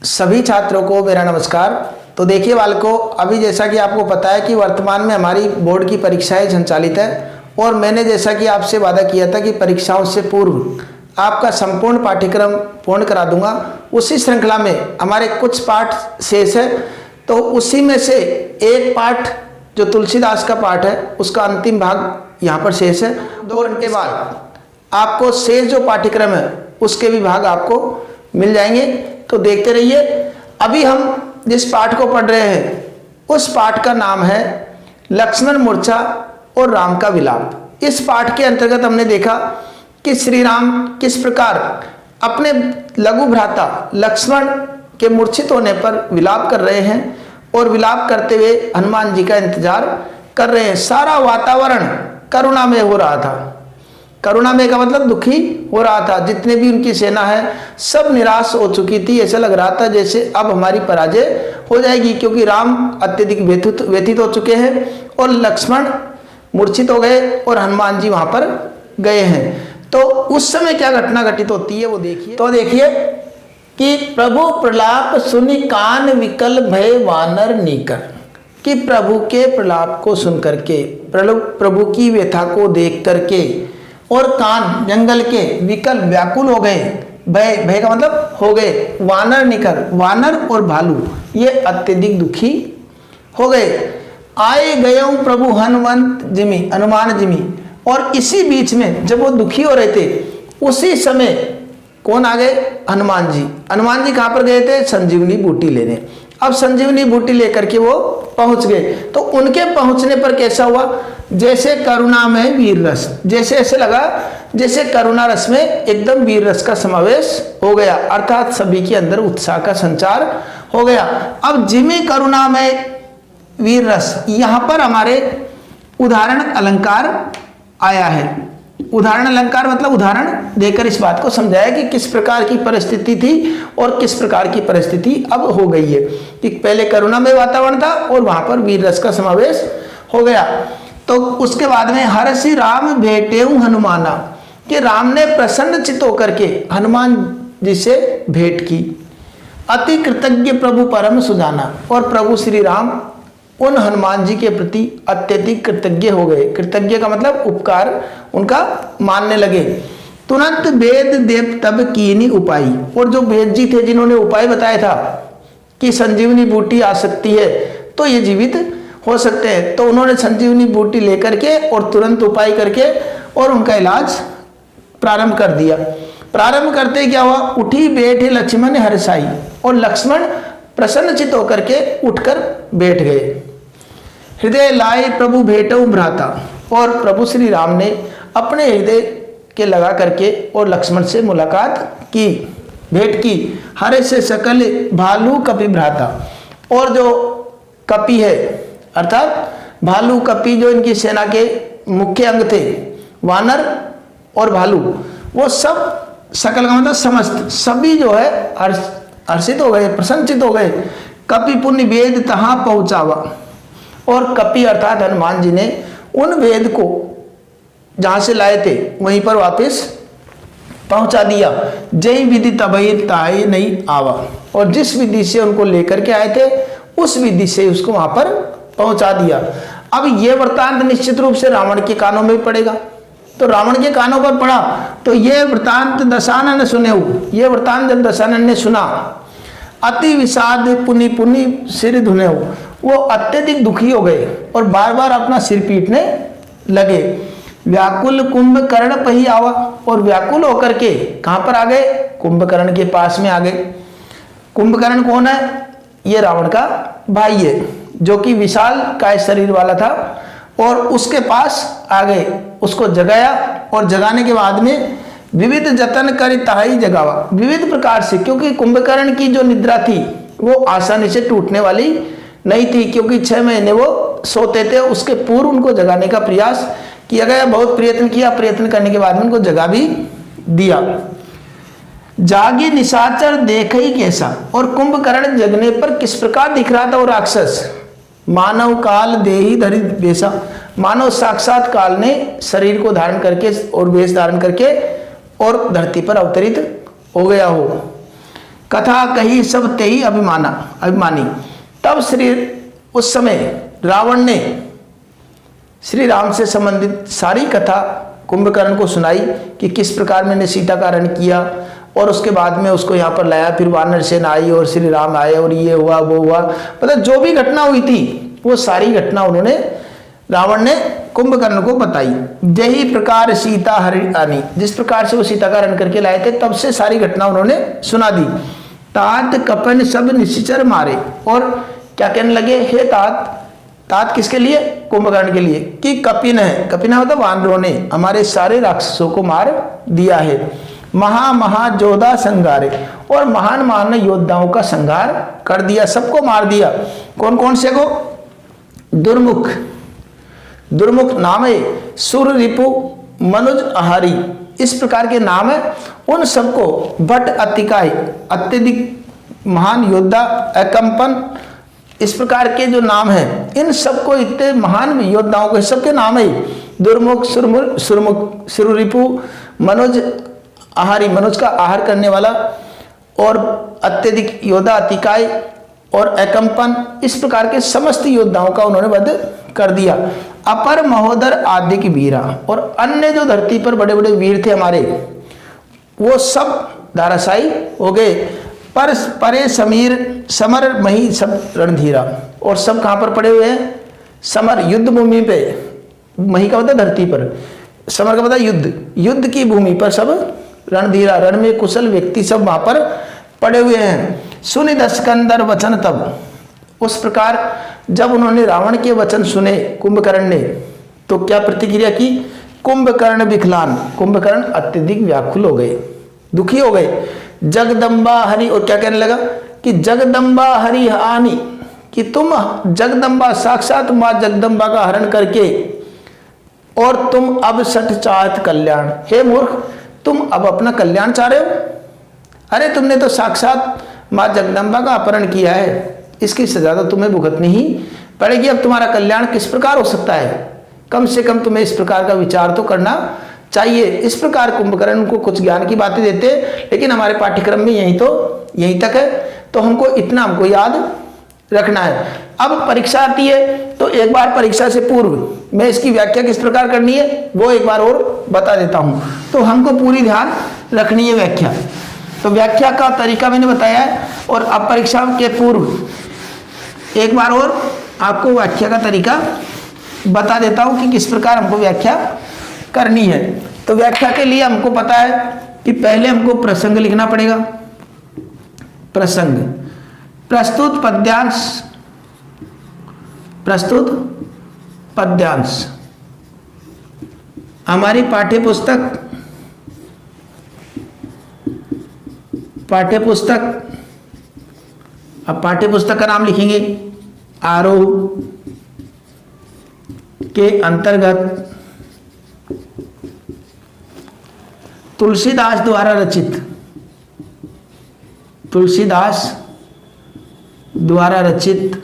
सभी छात्रों को मेरा नमस्कार। तो देखिए बालकों, अभी जैसा कि आपको पता है कि वर्तमान में हमारी बोर्ड की परीक्षाएं संचालित है और मैंने जैसा कि आपसे वादा किया था कि परीक्षाओं से पूर्व आपका संपूर्ण पाठ्यक्रम पूर्ण करा दूंगा। उसी श्रृंखला में हमारे कुछ पाठ शेष है, तो उसी में से एक पाठ जो तुलसीदास का पाठ है उसका अंतिम भाग यहाँ पर शेष है। 2 घंटे बाद आपको शेष जो पाठ्यक्रम है उसके भी भाग आपको मिल जाएंगे, तो देखते रहिए। अभी हम जिस पाठ को पढ़ रहे हैं उस पाठ का नाम है लक्ष्मण मूर्छा और राम का विलाप। इस पाठ के अंतर्गत हमने देखा कि श्री राम किस प्रकार अपने लघु भ्राता लक्ष्मण के मूर्छित होने पर विलाप कर रहे हैं और विलाप करते हुए हनुमान जी का इंतजार कर रहे हैं। सारा वातावरण करुणामय हो रहा था। करुणामय का मतलब दुखी हो रहा था। जितने भी उनकी सेना है सब निराश हो चुकी थी। ऐसा लग रहा था जैसे अब हमारी पराजय हो जाएगी, क्योंकि राम अत्यधिक व्यथित हो चुके हैं और लक्ष्मण मूर्छित हो गए और हनुमान जी वहां पर गए हैं। तो उस समय क्या घटना घटित होती है वो देखिए। तो देखिए कि प्रभु प्रलाप सुनि कान विकल भय वानर नीकर, कि प्रभु के प्रलाप को सुन करके, प्रभु की व्यथा को देख करके और कान जंगल के विकल व्याकुल हो गए। भय का मतलब हो गए। वानर निकर, वानर और भालू ये अत्यधिक दुखी हो गए। आए गए प्रभु हनुमान जिमी। और इसी बीच में जब वो दुखी हो रहे थे उसी समय कौन आ गए? हनुमान जी। हनुमान जी कहाँ पर गए थे? संजीवनी बूटी लेने। अब संजीवनी बूटी लेकर के वो पहुंच गए। तो उनके पहुंचने पर कैसा हुआ? जैसे करुणा में वीर रस, जैसे ऐसे लगा जैसे करुणा रस में एकदम वीर रस का समावेश हो गया, अर्थात सभी के अंदर उत्साह का संचार हो गया। अब जिमी करुणा में वीर रस, यहां पर हमारे उदाहरण अलंकार आया है। उदाहरण अलंकार मतलब उदाहरण देकर इस बात को समझाया कि किस प्रकार की परिस्थिति थी और किस प्रकार की परिस्थिति अब हो गई है। कि पहले करुणामय वातावरण था और वहां पर वीर रस का समावेश हो गया। तो उसके बाद में हर्षि राम भेटेऊ हनुमाना, कि राम ने प्रसन्न चित्त होकर के हनुमान जी से भेंट की। अति कृतज्ञ प्रभु परम सुजाना, और प्रभु श्री राम उन हनुमान जी के प्रति अत्यधिक कृतज्ञ हो गए। कृतज्ञ का मतलब उपकार उनका मानने लगे। तुरंत वेद देव तब कीनी उपाय, और जो वेद जी थे जिन्होंने उपाय बताया था कि संजीवनी बूटी आ सकती है तो ये जीवित हो सकते हैं, तो उन्होंने संजीवनी बूटी लेकर के और तुरंत उपाय करके और उनका इलाज प्रारंभ कर दिया। प्रारंभ करते क्या हुआ? उठी बैठे लक्ष्मण हर्षाई, और लक्ष्मण प्रसन्नचित होकर के उठकर बैठ गए। हृदय लाए प्रभु भेटऊ भ्राता, और प्रभु श्री राम ने अपने हृदय के लगा करके और लक्ष्मण से मुलाकात की, भेंट की। हरे से सकल भालू कपि भ्राता, और जो कपि है अर्थात भालू कपि जो इनकी सेना के मुख्य अंग थे, वानर और भालू, वो सब सकल का मतलब समस्त, सभी जो है हर्षित हो गए, प्रसन्नचित हो गए। कपि पुण्य वेद तहां पहुंचावा, और कपि अर्थात हनुमान जी ने उन वेद को जहां से लाए थे वहीं पर वापस पहुंचा दिया। जय विधि तबई ताई नहीं आवा, और जिस विधि से उनको लेकर के आए थे उस विधि से उसको वहां पर पहुंचा दिया। अब यह वृत्तांत निश्चित रूप से रावण के कानों में पड़ेगा, तो रावण के कानों पर पड़ा तो यह वृत्तांत दशानन सुने, ये वृत्तांत जब दशानन ने सुना, अति विषाद पुनि पुनि सिर धुने, वो अत्यधिक दुखी हो गए और बार बार अपना सिर पीटने लगे। व्याकुल कुंभकर्ण पही आवा, और व्याकुल होकर के कहां पर आ गए? कुंभकर्ण के पास में आ गए। कुंभकर्ण कौन है? ये रावण का भाई है, जो कि विशाल काय शरीर वाला था, और उसके पास आ गए, उसको जगाया, और जगाने के बाद में विविध जतन कर ताई जगावा, विविध प्रकार से, क्योंकि कुंभकर्ण की जो निद्रा थी वो आसानी से टूटने वाली नहीं थी, क्योंकि 6 महीने वो सोते थे। उसके पूर्व उनको जगाने का प्रयास किया गया, बहुत प्रयत्न किया, प्रयत्न करने के बाद में उनको जगा भी दिया। जागी निशाचर देखे ही कैसा, और कुंभकर्ण जगने पर किस प्रकार दिख रहा था वो राक्षस? मानव काल देही धरि वेशा, मानव साक्षात काल ने शरीर को धारण करके और वेश धारण करके और धरती पर अवतरित हो गया हो। कथा कही सब तेहि अभिमानी। तब उस समय रावण ने श्री राम से संबंधित सारी कथा कुंभकर्ण को सुनाई कि किस प्रकार मैंने सीता का हरण किया, और उसके बाद में उसको यहाँ पर लाया, फिर वानर सेना आई और श्री राम आए और ये हुआ वो हुआ, मतलब जो भी घटना हुई थी वो सारी घटना उन्होंने रावण ने कुंभकर्ण को बताई। यही प्रकार सीता हरणी, जिस प्रकार से वो सीता का हरण करके लाए थे तब से सारी घटना उन्होंने सुना दी। तात कपन सब निश्चर मारे, और क्या कहने लगे, हे तात, तात किसके लिए, कुंभकर्ण के लिए, कि कपिन है, कपिन मतलब वानरों ने हमारे सारे राक्षसों को मार दिया है। महाजोधा संगारे, और महान योद्धाओं का संहार कर दिया, सबको मार दिया। कौन कौन से को, दुर्मुख नाम है, सुर रिपु मनुज आहारी, इस प्रकार के नाम है। उन सबको भट अतिकाय, अत्यधिक महान योद्धा, अकंपन, इस प्रकार के जो नाम है, इन सबको, इतने महान योद्धाओं के सबके नाम है। दुर्मुख, सुररिपु, मनोज आहारी, मनोज का आहार करने वाला, और अत्यधिक योद्धा, अतिकाय और अकंपन, इस प्रकार के समस्त योद्धाओं का उन्होंने वध कर दिया। अपर महोदर आदि की वीरा, और अन्य जो धरती पर बड़े बड़े वीर थे हमारे, वो सब धाराशायी हो गए। पर परे समर मही सब रणधीरा, और सब कहां पर पड़े हुए हैं, समर युद्ध भूमि पे, मही का मतलब धरती पर, समर का मतलब युद्ध की भूमि पर सब रणधीरा, रण में कुशल व्यक्ति सब वहां पर पड़े हुए हैं। सुनि दस्कंदर वचन, तब उस प्रकार जब उन्होंने रावण के वचन सुने कुंभकर्ण ने, तो क्या प्रतिक्रिया की, कुंभकर्ण विकलान, कुंभकर्ण अत्यधिक व्याकुल हो गए, दुखी हो गए। जगदम्बा हरि, और क्या कहने लगा कि जगदम्बा हरि हानि, कि तुम जगदम्बा, साक्षात मां जगदम्बा का हरण करके, और तुम अब सठ चाहत कल्याण, हे मूर्ख, तुम अब अपना कल्याण चाह रहे हो। अरे तुमने तो साक्षात मां जगदम्बा का अपहरण किया है, इसकी सजा तो तुम्हें भुगतनी ही पड़ेगी। अब तुम्हारा कल्याण किस प्रकार हो सकता है, कम से कम तुम्हें इस प्रकार का विचार तो करना चाहिए। इस प्रकार कुंभकर्ण को कुछ ज्ञान की बातें देते, लेकिन हमारे पाठ्यक्रम में यहीं तक है, तो इतना हमको याद रखना है। अब परीक्षा आती है, तो एक बार परीक्षा से पूर्व मैं इसकी व्याख्या किस प्रकार करनी है वो एक बार और बता देता हूं, तो हमको पूरी ध्यान रखनी है व्याख्या। तो व्याख्या का तरीका मैंने बताया है, और अब परीक्षा के पूर्व एक बार और आपको व्याख्या का तरीका बता देता हूं कि किस प्रकार हमको व्याख्या करनी है। तो व्याख्या के लिए हमको पता है कि पहले हमको प्रसंग लिखना पड़ेगा। प्रसंग, प्रस्तुत पद्यांश, हमारी अब पाठ्यपुस्तक का नाम लिखेंगे। आरोह के अंतर्गत तुलसीदास द्वारा रचित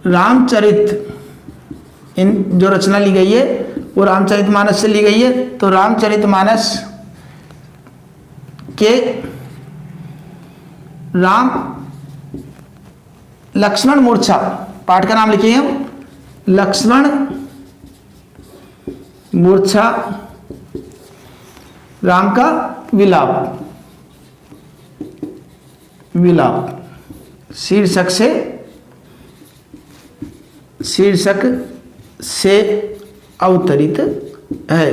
रामचरित, इन जो रचना ली गई है वो रामचरितमानस से ली गई है। तो रामचरितमानस के लक्ष्मण मूर्छा, पाठ का नाम लिखिए हम, लक्ष्मण मूर्छा, राम का विलाप, शीर्षक से अवतरित है।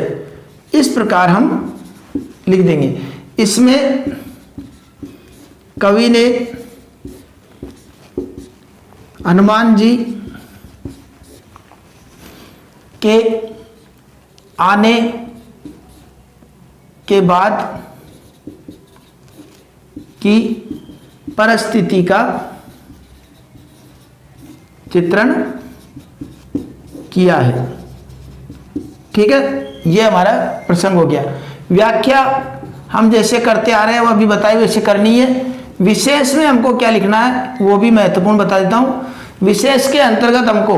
इस प्रकार हम लिख देंगे। इसमें कवि ने हनुमान जी के आने के बाद की परिस्थिति का चित्रण किया है। ठीक है, ये हमारा प्रसंग हो गया। व्याख्या हम जैसे करते आ रहे हैं वो अभी बताए वैसे करनी है। विशेष में हमको क्या लिखना है वो भी महत्वपूर्ण बता देता हूं। विशेष के अंतर्गत हमको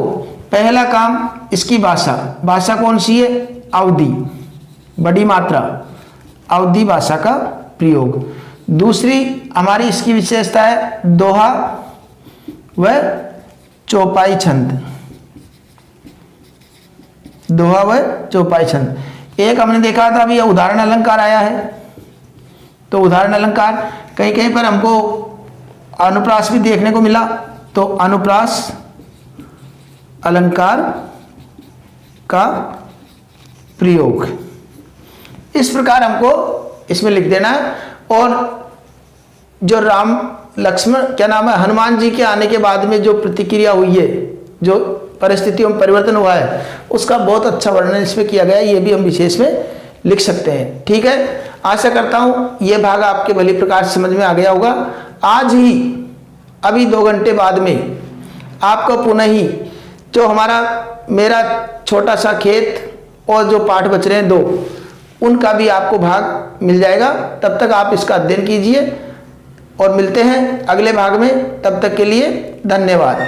पहला काम इसकी भाषा कौन सी है, अवधि, बड़ी मात्रा, अवधी भाषा का प्रयोग। दूसरी हमारी इसकी विशेषता है दोहा व चौपाई छंद। दोहा व चौपाई छंद। एक हमने देखा था अभी उदाहरण अलंकार आया है, तो उदाहरण अलंकार कहीं कहीं पर हमको अनुप्रास भी देखने को मिला, तो अनुप्रास अलंकार का प्रयोग इस प्रकार हमको इसमें लिख देना है। और जो राम लक्ष्मण क्या नाम है हनुमान जी के आने के बाद में जो प्रतिक्रिया हुई है, जो परिस्थितियों में परिवर्तन हुआ है, उसका बहुत अच्छा वर्णन इसमें किया गया है, ये भी हम विशेष में लिख सकते हैं। ठीक है, आशा करता हूँ ये भाग आपके भली प्रकार से समझ में आ गया होगा। आज ही अभी 2 घंटे बाद में आपको पुनः ही जो हमारा मेरा छोटा सा खेत और जो पाठ बच रहे हैं 2, उनका भी आपको भाग मिल जाएगा। तब तक आप इसका अध्ययन कीजिए और मिलते हैं अगले भाग में। तब तक के लिए धन्यवाद।